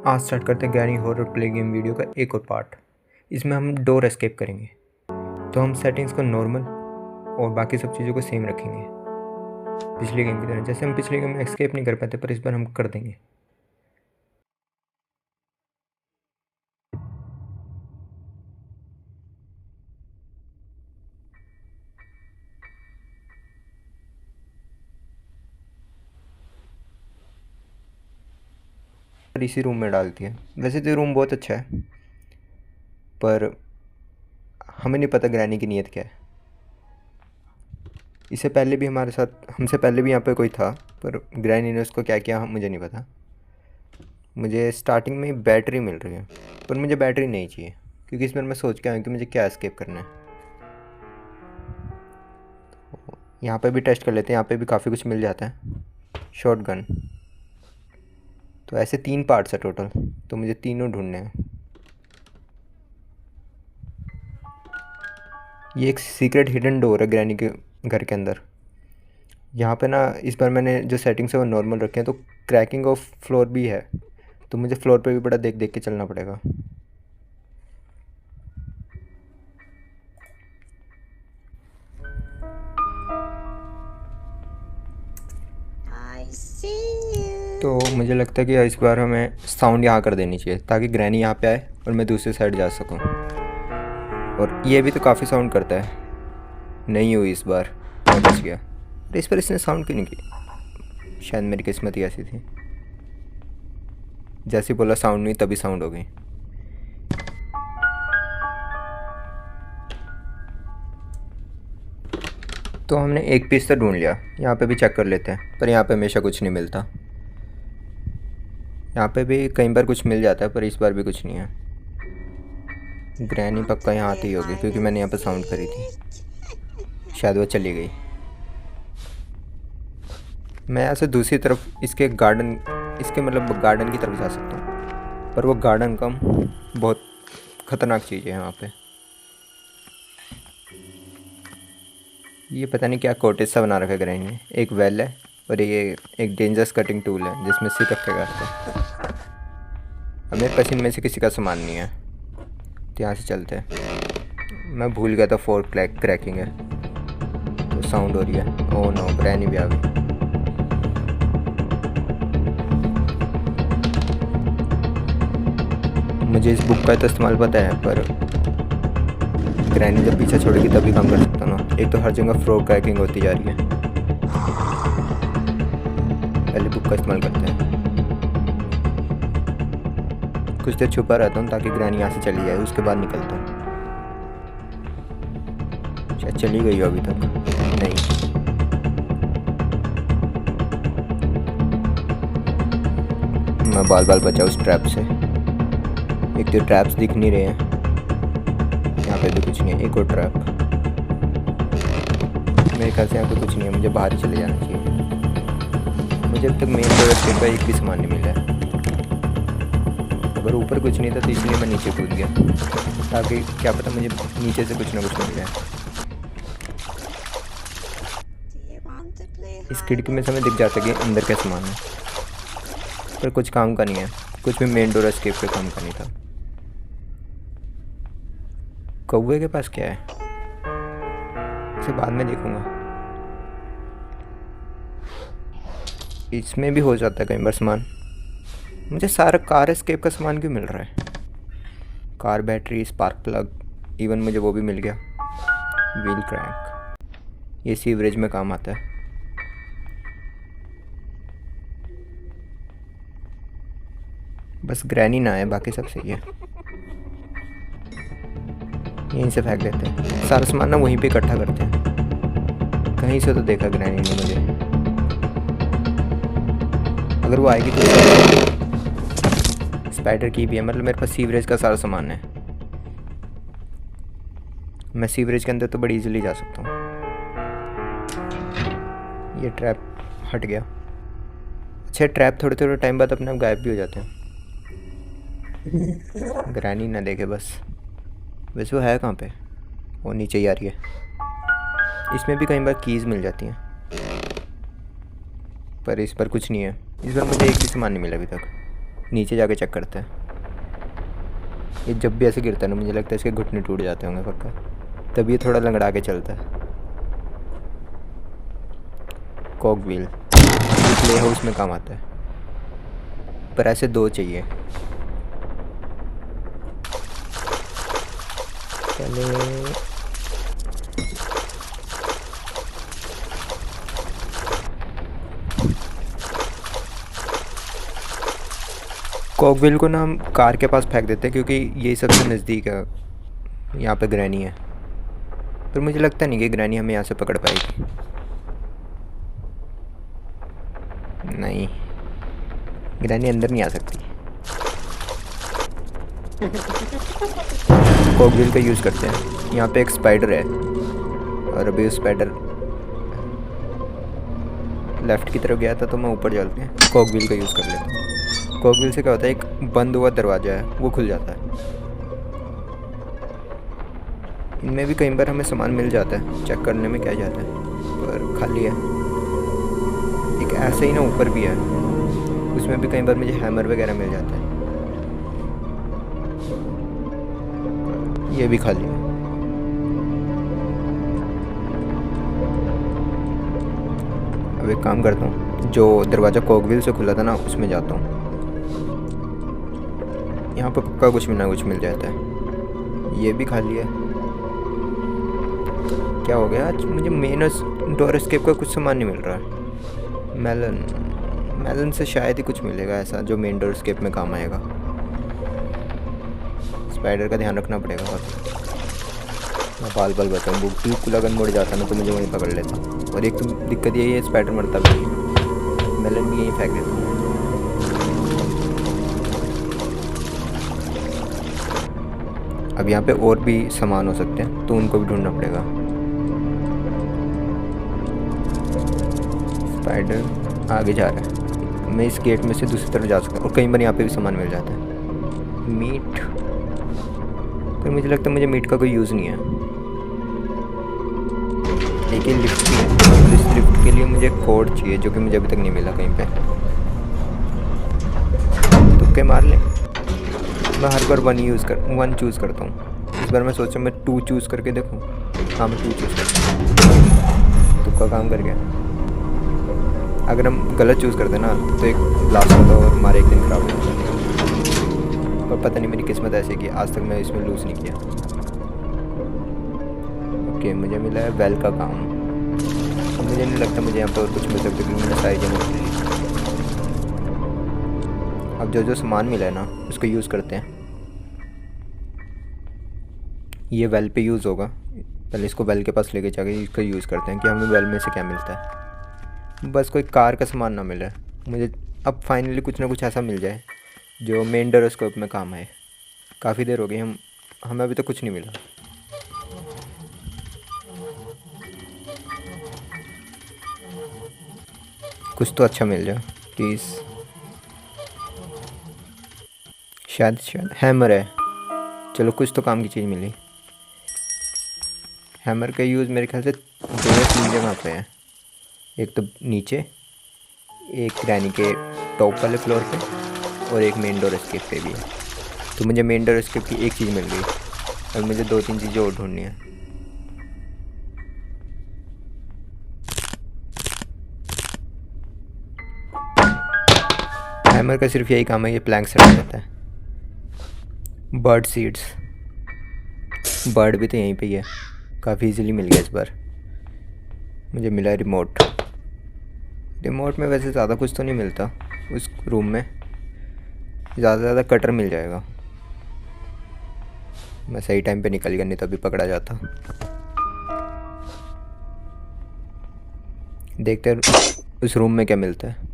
आज स्टार्ट करते हैं granny horror play game video का एक और पार्ट। इसमें हम डोर एस्केप करेंगे, तो हम सेटिंग्स को नॉर्मल और बाकी सब चीज़ों को सेम रखेंगे पिछले गेम की तरह। जैसे हम पिछले गेम में एस्केप नहीं कर पाते, पर इस बार हम कर देंगे। इसी रूम में डालती है। वैसे तो रूम बहुत अच्छा है, पर हमें नहीं पता ग्रैनी की नीयत क्या है। इससे पहले भी हमसे पहले भी यहाँ पे कोई था, पर ग्रैनी ने उसको क्या किया मुझे नहीं पता। मुझे स्टार्टिंग में ही बैटरी मिल रही है, पर मुझे बैटरी नहीं चाहिए, क्योंकि इसमें मैं सोच के आया कि मुझे क्या एस्केप करना है। यहाँ पे भी टेस्ट कर लेते हैं, यहाँ पे भी काफ़ी कुछ मिल जाता है। शॉटगन, तो ऐसे 3 पार्ट्स है टोटल, तो मुझे तीनों ढूंढने हैं। ये एक सीक्रेट हिडन डोर है ग्रैनी के घर के अंदर। यहाँ पे ना इस बार मैंने जो सेटिंग्स है वो नॉर्मल रखे हैं, तो क्रैकिंग ऑफ फ्लोर भी है, तो मुझे फ्लोर पे भी बड़ा देख देख के चलना पड़ेगा। तो मुझे लगता है कि इस बार हमें साउंड यहाँ कर देनी चाहिए, ताकि ग्रैनी यहाँ पे आए और मैं दूसरी साइड जा सकूँ। और ये भी तो काफ़ी साउंड करता है। नहीं हुई इस बार, मैं बच गया। तो इस पर इसने साउंड क्यों नहीं की? शायद मेरी किस्मत ही ऐसी थी, जैसे बोला साउंड नहीं तभी साउंड हो गई। तो हमने एक पीस तो ढूंढ लिया। यहाँ पे भी चेक कर लेते हैं, पर यहाँ पे हमेशा कुछ नहीं मिलता। यहाँ पे भी कई बार कुछ मिल जाता है, पर इस बार भी कुछ नहीं है। ग्रैनी पक्का यहाँ आती होगी, क्योंकि मैंने यहाँ पे साउंड करी थी। शायद वो चली गई। मैं यहाँ से दूसरी तरफ इसके गार्डन की तरफ जा सकता हूँ, पर वो गार्डन कम बहुत ख़तरनाक चीज़ है यहाँ पे। ये पता नहीं क्या कोटेज सा बना रखा है ग्रैनी ने। एक वेल है, और ये एक डेंजरस कटिंग टूल है जिसमें सिर रख के काटते हैं। हमें पसीने में से किसी का सामान नहीं है, तो यहाँ से चलते हैं। मैं भूल गया था फोर्क क्रैकिंग है, तो साउंड हो रही है। ओह नो, ग्रैनी भी आ गई। मुझे इस बुक का तो इस्तेमाल पता है, पर ग्रैनी जब पीछे छोड़ेगी तभी काम कर सकता ना। एक तो हर जगह फ्लोर क्रैकिंग होती जा रही है। पहले बुक का इस्तेमाल करते हैं। कुछ देर छुपा रहता हूँ ताकि ग्रैनी यहाँ से चली जाए, उसके बाद निकलता हूँ। शायद चली गई हो अभी तक। नहीं, मैं बाल बाल बचा उस ट्रैप से। एक तो ट्रैप्स दिख नहीं रहे हैं, यहाँ पे भी कुछ नहीं है। एक और ट्रैप। मेरे ख्याल से यहाँ पे कुछ नहीं है, मुझे बाहर ही चले जाना चाहिए। मुझे अब तक मेन डोर का एक भी सामान नहीं मिला है। अगर ऊपर कुछ नहीं था तो इसलिए मैं नीचे कूद गया, ताकि क्या पता मुझे नीचे से कुछ ना कुछ मिल जाए। इस खिड़की में से हमें दिख जाता है कि अंदर क्या सामान है, पर कुछ काम का नहीं है। कुछ भी मेन डोर एस्केप पे काम का नहीं था। कौवे के पास क्या है, इसे बाद में देखूंगा। इसमें भी हो जाता है कई बार सामान। मुझे सारा कार एस्केप का सामान क्यों मिल रहा है? Car battery, spark plug, even मुझे वो भी मिल गया। व्हील क्रैंक, ये सीवरेज में काम आता है। बस ग्रैनी ना आए, बाकी सब सही है। यहीं से फेंक देते हैं सारा सामान ना, वहीं पे इकट्ठा करते हैं। कहीं से तो देखा ग्रैनी ने मुझे। अगर वो आएगी तो स्पाइडर की भी है, मतलब मेरे पास सीवरेज का सारा सामान है। मैं सीवरेज के अंदर तो बड़ी इजीली जा सकता हूँ। ये ट्रैप हट गया। अच्छा, ट्रैप थोड़े थोड़े टाइम बाद अपने आप गायब भी हो जाते हैं। ग्रैनी ना देखे बस। वैसे वो है कहाँ पे? वो नीचे ही आ रही है। इसमें भी कई बार कीज़ मिल जाती हैं, पर इस पर कुछ नहीं है। इस बार मुझे एक भी सामान नहीं मिला अभी तक। नीचे जाके चेक करते हैं। ये जब भी ऐसे गिरता है ना मुझे लगता है इसके घुटने टूट जाते होंगे पक्का, तभी ये थोड़ा लंगड़ा के चलता है। कॉक व्हील प्ले हाउस में काम आता है, पर ऐसे 2 चाहिए। पहले कॉक व्हील को ना हम कार के पास फेंक देते हैं क्योंकि यही सबसे नज़दीक है। यहाँ पे ग्रैनी है, पर मुझे लगता नहीं कि ग्रैनी हमें यहाँ से पकड़ पाएगी। नहीं, ग्रैनी अंदर नहीं आ सकती। कॉक व्हील का यूज़ करते हैं। यहाँ पे एक स्पाइडर है और अभी उस स्पाइडर लेफ़्ट की तरफ गया था तो मैं ऊपर चलते हैं कॉक व्हील का यूज़ कर लेता हूँ। कॉक व्हील से क्या होता है, एक बंद हुआ दरवाज़ा है वो खुल जाता है। इनमें भी कई बार हमें सामान मिल जाता है, चेक करने में क्या जाता है, पर खाली है। एक ऐसे ही ना ऊपर भी है, उसमें भी कई बार मुझे हैमर वगैरह मिल जाता है। ये भी खाली है। अब एक काम करता हूँ, जो दरवाज़ा कॉक व्हील से खुला था ना उसमें जाता हूँ। यहाँ पर पक्का कुछ ना कुछ मिल जाता है। ये भी खाली है। क्या हो गया आज, मुझे मेन डोर एस्केप का कुछ सामान नहीं मिल रहा है। मेलन से शायद ही कुछ मिलेगा ऐसा जो मेन डोर एस्केप में काम आएगा। स्पाइडर का ध्यान रखना पड़ेगा काफ़ी। मैं बाल बचाऊँ, बिल्कुल अगर मुड़ जाता ना तो मुझे वहीं पकड़ लेता। और एक तो दिक्कत यही है, स्पाइडर मरता भी नहीं है। मेलन भी यहीं फेंक देता हूँ। अब यहाँ पे और भी सामान हो सकते हैं तो उनको भी ढूंढना पड़ेगा। स्पाइडर आगे जा रहा है, मैं इस गेट में से दूसरी तरफ जा सकता हूँ और कई बार यहाँ पे भी सामान मिल जाता है। मीट, पर मुझे लगता है मुझे मीट का कोई यूज़ नहीं है। लेकिन लिफ्ट भी है और इस लिफ्ट के लिए मुझे कोड चाहिए जो कि मुझे अभी तक नहीं मिला कहीं पे। तुक्के मार लें। मैं हर बार 1 चूज़ करता हूँ। इस बार मैं सोचा मैं 2 चूज़ करके देखूँ। हाँ, मैं 2 चूज़ करता हूँ। तुक्का काम कर गया। अगर हम गलत चूज़ करते ना तो एक ब्लास्ट होता और हमारा एक दिन ख़राब हो जाता। पर पता नहीं मेरी किस्मत ऐसी कि आज तक मैं इसमें लूज़ नहीं किया। ओके, मुझे मिला है वेल का काम। मुझे नहीं लगता मुझे यहाँ पर और कुछ मिल सकता क्योंकि मैंने सारी जगह ले ली। अब जो सामान मिला है ना उसको यूज़ करते हैं। ये वेल पे यूज़ होगा। पहले इसको वेल के पास लेके जाके इसका यूज़ करते हैं कि हमें वेल में से क्या मिलता है। बस कोई कार का सामान ना मिले मुझे। अब फाइनली कुछ ना कुछ ऐसा मिल जाए जो मेन डोरस्कोप में काम आए। काफ़ी देर हो गई, हमें अभी तक कुछ नहीं मिला। कुछ तो अच्छा मिल जाए प्लीज़। शायद हैमर है। चलो, कुछ तो काम की चीज़ मिली। हैमर का यूज़ मेरे ख्याल से 2 या 3 जगह पे है। एक तो नीचे, एक ग्रैनी के टॉप वाले फ्लोर पे और एक मेन डोर एस्केप पे भी है। तो मुझे मेन डोर एस्केप की एक चीज़ मिल गई और मुझे 2-3 चीज़ें और ढूंढनी है। हैमर का सिर्फ यही काम है, ये प्लैंक सेट करता है। बर्ड सीड्स, बर्ड भी तो यहीं पे ही है। काफ़ी इजीली मिल गया इस बार। मुझे मिला रिमोट। रिमोट में वैसे ज़्यादा कुछ तो नहीं मिलता उस रूम में, ज़्यादा से ज़्यादा कटर मिल जाएगा। मैं सही टाइम पे निकल गया, नहीं तो अभी पकड़ा जाता। देखते हैं उस रूम में क्या मिलता है।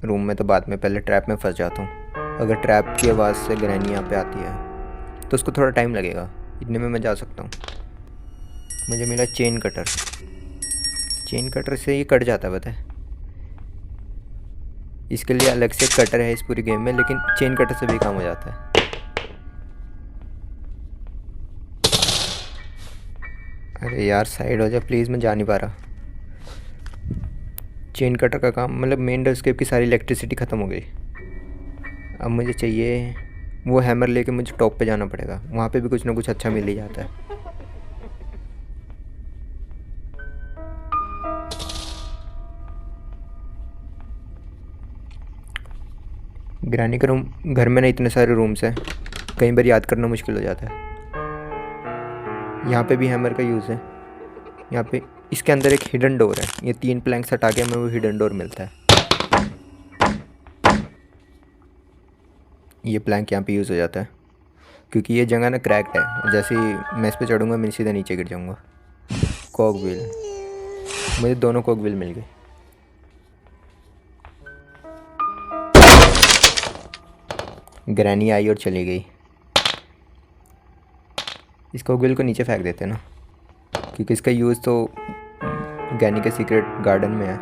रूम में तो बाद में, पहले ट्रैप में फंस जाता हूँ। अगर ट्रैप की आवाज़ से ग्रैनी यहाँ पे आती है तो उसको थोड़ा टाइम लगेगा, इतने में मैं जा सकता हूँ। मुझे मिला चेन कटर। चेन कटर से ही कट जाता है, पता है। इसके लिए अलग से कटर है इस पूरी गेम में, लेकिन चेन कटर से भी काम हो जाता है। अरे यार, साइड हो जा प्लीज़, मैं जा नहीं पा रहा। चेन कटर का काम, मतलब मेन डोरस्केप की सारी इलेक्ट्रिसिटी ख़त्म हो गई। अब मुझे चाहिए वो हैमर लेके मुझे टॉप पे जाना पड़ेगा, वहाँ पे भी कुछ ना कुछ अच्छा मिल ही जाता है। ग्रैनी का रूम, घर में ना इतने सारे रूम्स हैं, कई बार याद करना मुश्किल हो जाता है। यहाँ पे भी हैमर का यूज़ है। यहाँ पे इसके अंदर एक हिडन डोर है, ये 3 प्लैंक्स हटा के हमें वो हिडन डोर मिलता है। ये प्लैंक यहाँ पे यूज़ हो जाता है क्योंकि ये जगह ना क्रैक्ड है, जैसे ही मैं इस पे चढ़ूँगा मैं सीधा नीचे गिर जाऊँगा। कॉक व्हील, मुझे दोनों कॉक व्हील मिल गए। ग्रैनी आई और चली गई। इस कॉक व्हील को नीचे फेंक देते हैं ना, क्योंकि इसका यूज़ तो ग्रैनी के सीक्रेट गार्डन में है।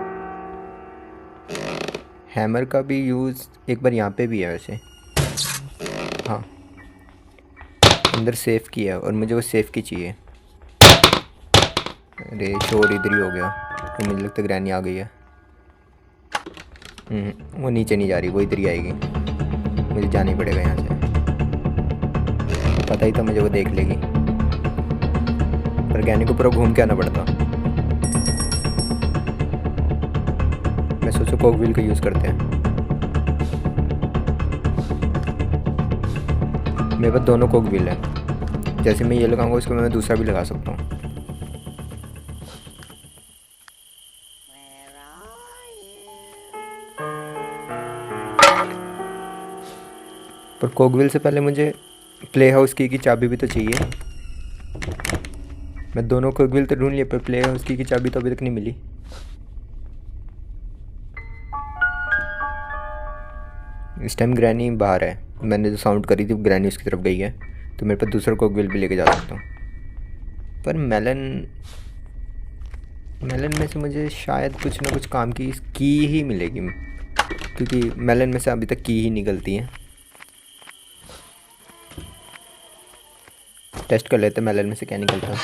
हैमर का भी यूज़ एक बार यहाँ पे भी है वैसे। हाँ, अंदर सेफ की है और मुझे वो सेफ की चाहिए। अरे शोर इधर ही हो गया, तो मुझे लगता है ग्रैनी आ गई है। वो नीचे नहीं जा रही, वो इधर ही आएगी। मुझे जाना ही पड़ेगा यहाँ से, पता ही था मुझे वो देख लेगी, पर ग्रैनी को पूरा घूम के आना पड़ता। मैं सोचो कॉक व्हील का यूज़ करते हैं। मेरे पास दोनों कॉक व्हील है, जैसे मैं ये लगाऊंगा उसको मैं दूसरा भी लगा सकता हूँ। पर कॉक व्हील से पहले मुझे प्ले हाउस की चाबी भी तो चाहिए। मैं दोनों कॉक व्हील तो ढूंढ लिए, पर प्ले हाउस की चाबी तो अभी तक नहीं मिली। इस टाइम ग्रैनी बाहर है, मैंने जो साउंड करी थी ग्रैनी उसकी तरफ गई है, तो मेरे पास दूसरा कॉक व्हील भी लेके जा सकता हूँ। पर मेलन में से मुझे शायद कुछ ना कुछ काम की ही मिलेगी, क्योंकि मेलन में से अभी तक की ही निकलती है। टेस्ट कर लेते हैं मेलन में से क्या निकलता है।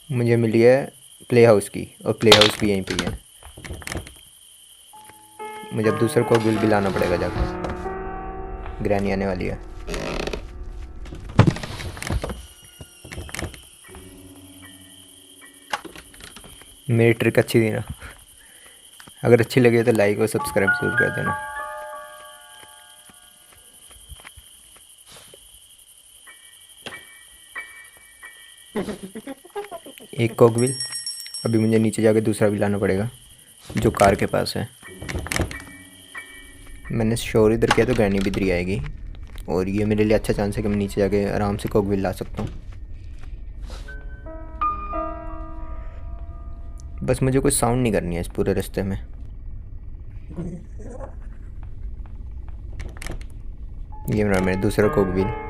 मुझे मिली है प्ले हाउस की, और प्ले हाउस भी यहीं पे है। मुझे अब दूसरा को बिल लाना पड़ेगा जाकर, ग्रैनी आने वाली है। मेरी ट्रिक अच्छी थी ना? अगर अच्छी लगे तो लाइक और सब्सक्राइब जरूर कर देना। एक कॉक व्हील, अभी मुझे नीचे जाके दूसरा भी लाना पड़ेगा जो कार के पास है। मैंने शोर इधर किया तो ग्रैनी भी इधर ही आएगी, और ये मेरे लिए अच्छा चांस है कि मैं नीचे जाके आराम से कॉक व्हील ला सकता हूँ। बस मुझे कोई साउंड नहीं करनी है इस पूरे रास्ते में। ये मेरा दूसरा कॉक व्हील।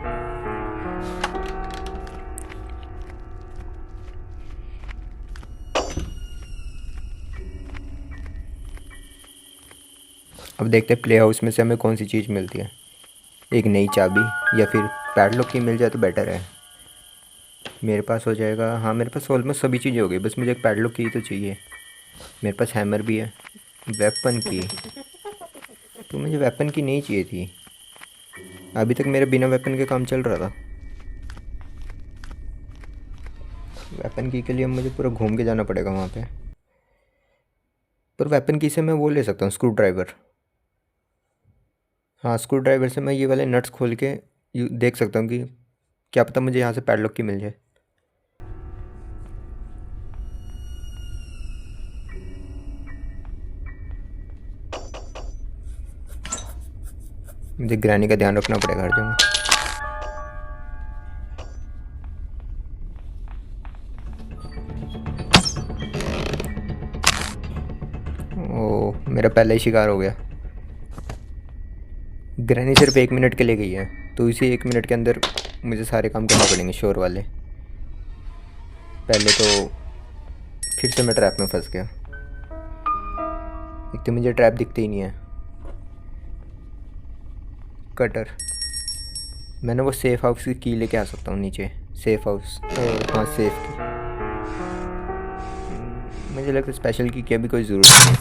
अब देखते हैं प्ले हाउस में से हमें कौन सी चीज़ मिलती है। एक नई चाबी या फिर पैडलॉक की मिल जाए तो बेटर है। मेरे पास हो जाएगा, हाँ मेरे पास ऑलमोस्ट सभी चीज़ें हो गई, बस मुझे एक पैडलॉक की तो चाहिए। मेरे पास हैमर भी है। वेपन की, तो मुझे वेपन की नहीं चाहिए थी, अभी तक मेरा बिना वेपन के काम चल रहा था। वेपन की के लिए मुझे पूरा घूम के जाना पड़ेगा वहाँ पे। पर वेपन की से मैं वो ले सकता हूँ, स्क्रू ड्राइवर। हाँ, स्क्रू ड्राइवर से मैं ये वाले नट्स खोल के देख सकता हूँ कि क्या पता मुझे यहाँ से पैडलॉक की मिल जाए। मुझे ग्रैनी का ध्यान रखना पड़ेगा हर जगह। ओह, मेरा पहला ही शिकार हो गया। ग्रैनी सिर्फ 1 मिनट के लिए गई है, तो इसी 1 मिनट के अंदर मुझे सारे काम करने पड़ेंगे शोर वाले। पहले तो फिर से मैं ट्रैप में फंस गया। एक तो मुझे ट्रैप दिखते ही नहीं है। कटर, मैंने वो सेफ हाउस की लेके आ सकता हूँ नीचे। सेफ हाउस, हाँ सेफ की। मुझे लगता है स्पेशल की अभी कोई ज़रूरत नहीं है।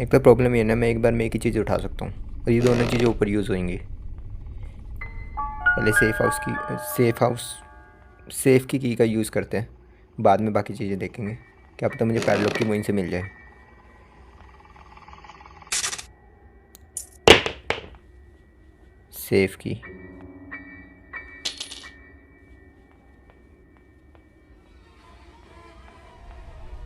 एक तो प्रॉब्लम ये है ना, मैं एक बार में एक ही चीज़ उठा सकता हूँ और ये दोनों चीज़ें ऊपर यूज़ होंगी। पहले सेफ़ की का यूज़ करते हैं, बाद में बाकी चीज़ें देखेंगे। क्या पता मुझे पैडलॉक की वहीं से मिल जाए। सेफ़ की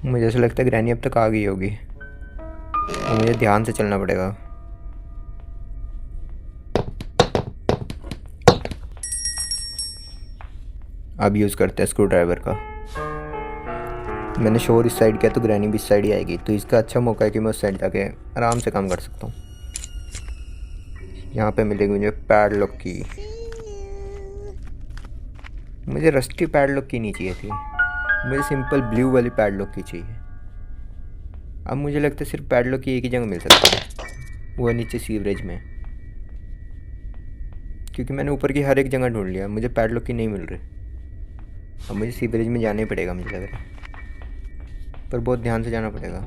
मुझे ऐसा लगता है ग्रैनी अब तक आ गई होगी और मुझे ध्यान से चलना पड़ेगा। अब यूज़ करते हैं स्क्रू ड्राइवर का। मैंने शोर इस साइड किया तो ग्रैनी भी इस साइड ही आएगी, तो इसका अच्छा मौका है कि मैं उस साइड जाके आराम से काम कर सकता हूँ। यहाँ पे मिलेगी मुझे पैडलॉक की। मुझे रस्टी पैडलॉक की नहीं चाहिए थी, मुझे सिंपल ब्लू वाली पैडलॉक की चाहिए। अब मुझे लगता है सिर्फ पैडलॉक की एक ही जगह मिल सकती है, वो नीचे सीवरेज में, क्योंकि मैंने ऊपर की हर एक जगह ढूंढ लिया, मुझे पैडलॉक की नहीं मिल रही। अब मुझे सीवरेज में जाना ही पड़ेगा मुझे लग रहा है, पर बहुत ध्यान से जाना पड़ेगा।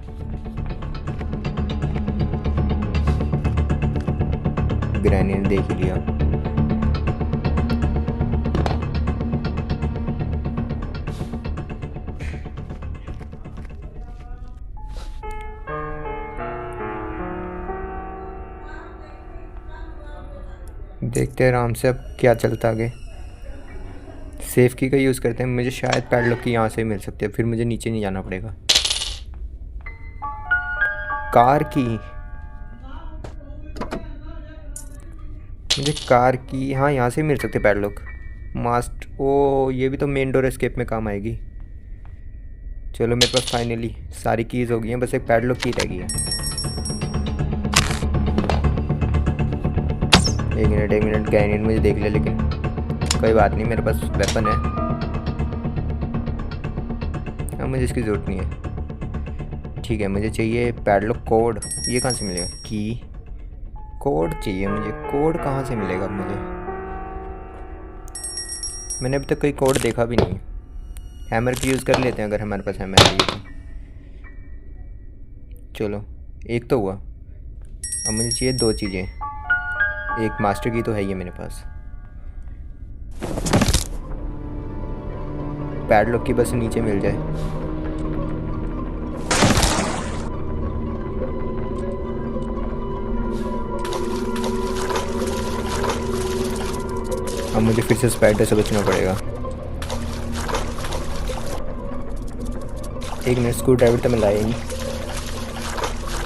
ग्रैनी ने देख ही लिया। देखते हैं आराम से अब क्या चलता आगे। सेफ की का यूज़ करते हैं, मुझे शायद पैडलॉक की यहाँ से मिल सकती है, फिर मुझे नीचे नहीं जाना पड़ेगा। कार की, मुझे कार की हाँ यहाँ से मिल सकते पैडलॉक। मास्ट ओ ये भी तो मेन डोर एस्केप में काम आएगी। चलो मेरे पास फाइनली सारी कीज़ हो गई हैं, बस एक पैडलॉक की रह गई है। एक मिनट ग्रैनी मुझे देख ले, लेकिन कोई बात नहीं, मेरे पास वेपन है। अब मुझे इसकी ज़रूरत नहीं है। ठीक है, मुझे चाहिए पैडलॉक कोड। ये कहाँ से मिलेगा? की कोड चाहिए मुझे। कोड कहाँ से मिलेगा मुझे? मैंने अभी तक कोई कोड देखा भी नहीं। हैमर की यूज़ कर लेते हैं अगर हमारे पास हैमर है तो। चलो एक तो हुआ, अब मुझे चाहिए दो चीज़ें। एक मास्टर की तो है ही मेरे पास, पैडलॉक की बस नीचे मिल जाए। अब मुझे फिर से स्पाइडर से बचना पड़ेगा। एक मिनट, स्क्रू ड्राइवर तो मैं लाया ही नहीं।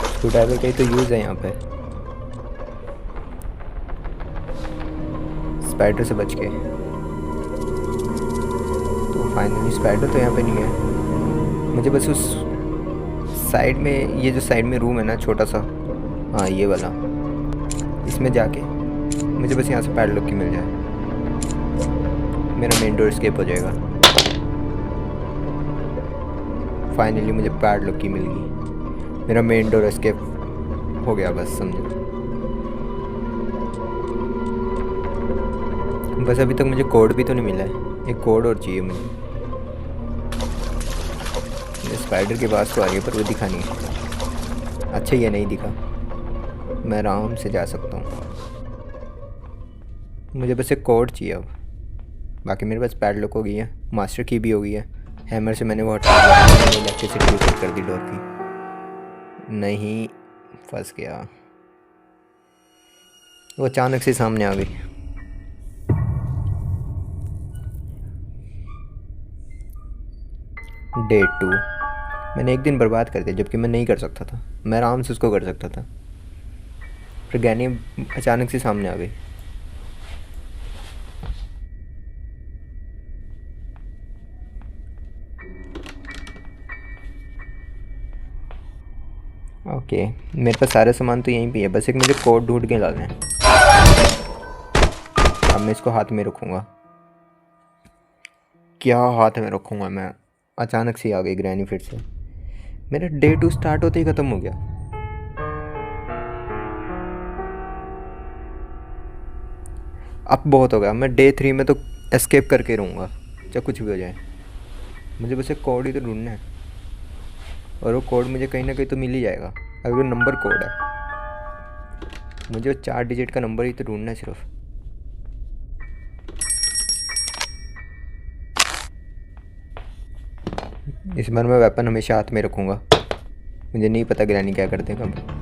स्क्रू ड्राइवर का ही तो यूज़ है यहाँ पे। स्पाइडर से बच के तो फाइनली स्पाइडर तो यहाँ पे नहीं है। मुझे बस उस साइड में, ये जो साइड में रूम है ना छोटा सा, हाँ ये वाला, इसमें जाके मुझे बस यहाँ से पैडलॉक की मिल जाए, मेरा मेन डोर एस्केप हो जाएगा। फाइनली मुझे पैडलॉक की मिल गई, मेरा मेन डोर एस्केप हो गया बस, समझो। बस अभी तक मुझे कोड भी तो नहीं मिला है, एक कोड और चाहिए मुझे। स्पाइडर के पास तो आ रही है पर वो दिखा नहीं है। अच्छा ये नहीं दिखा, मैं आराम से जा सकता हूँ। मुझे बस एक कोड चाहिए अब, बाकी मेरे पास पैडलॉक हो गई है, मास्टर की भी हो गई है। हैमर से मैंने वो हटा दिया, इलेक्ट्रिसिटी यूज कर दी डोर की। नहीं, फंस गया, वो अचानक से सामने आ गई। डे 2 मैंने एक दिन बर्बाद कर दिया, जबकि मैं नहीं कर सकता था, मैं आराम से उसको कर सकता था, फिर ग्रैनी अचानक से सामने आ गई। ओके, मेरे पास सारे सामान तो यहीं पे है, बस एक मुझे कोड ढूंढ के लाना है। अब मैं इसको हाथ में रखूँगा। क्या हाथ में रखूँगा मैं? अचानक से आ गई ग्रैनी फिर से। मेरा डे 2 स्टार्ट होते ही ख़त्म हो गया। अब बहुत हो गया, मैं डे 3 में तो एस्केप करके रहूँगा चाहे कुछ भी हो जाए। मुझे बस एक कोड ही तो ढूंढना है, और वो कोड मुझे कहीं ना कहीं तो मिल ही जाएगा। अगर वो नंबर कोड है, मुझे वो 4 डिजिट का नंबर ही तो ढूंढना है सिर्फ। इस बार मैं वेपन हमेशा हाथ में रखूँगा, मुझे नहीं पता ग्रैनी क्या करते हैं कब।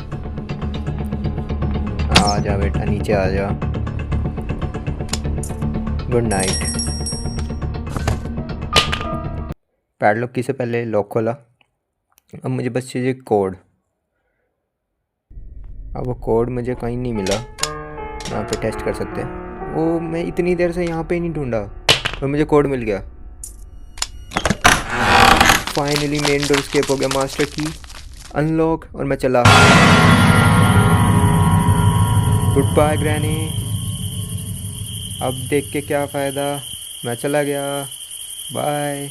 आ जा बेटा, नीचे आ जा। Good night. पैडलॉक की से पहले लॉक खोला। अब मुझे बस चाहिए कोड। अब वो कोड मुझे कहीं नहीं मिला, यहाँ पे टेस्ट कर सकते हैं। वो मैं इतनी देर से यहाँ पे ही नहीं ढूंढा और मुझे कोड मिल गया। फाइनली मेन डोर स्केप हो गया। मास्टर की अनलॉक, और मैं चला। Good bye granny. अब देख के क्या फ़ायदा, मैं चला गया। बाय।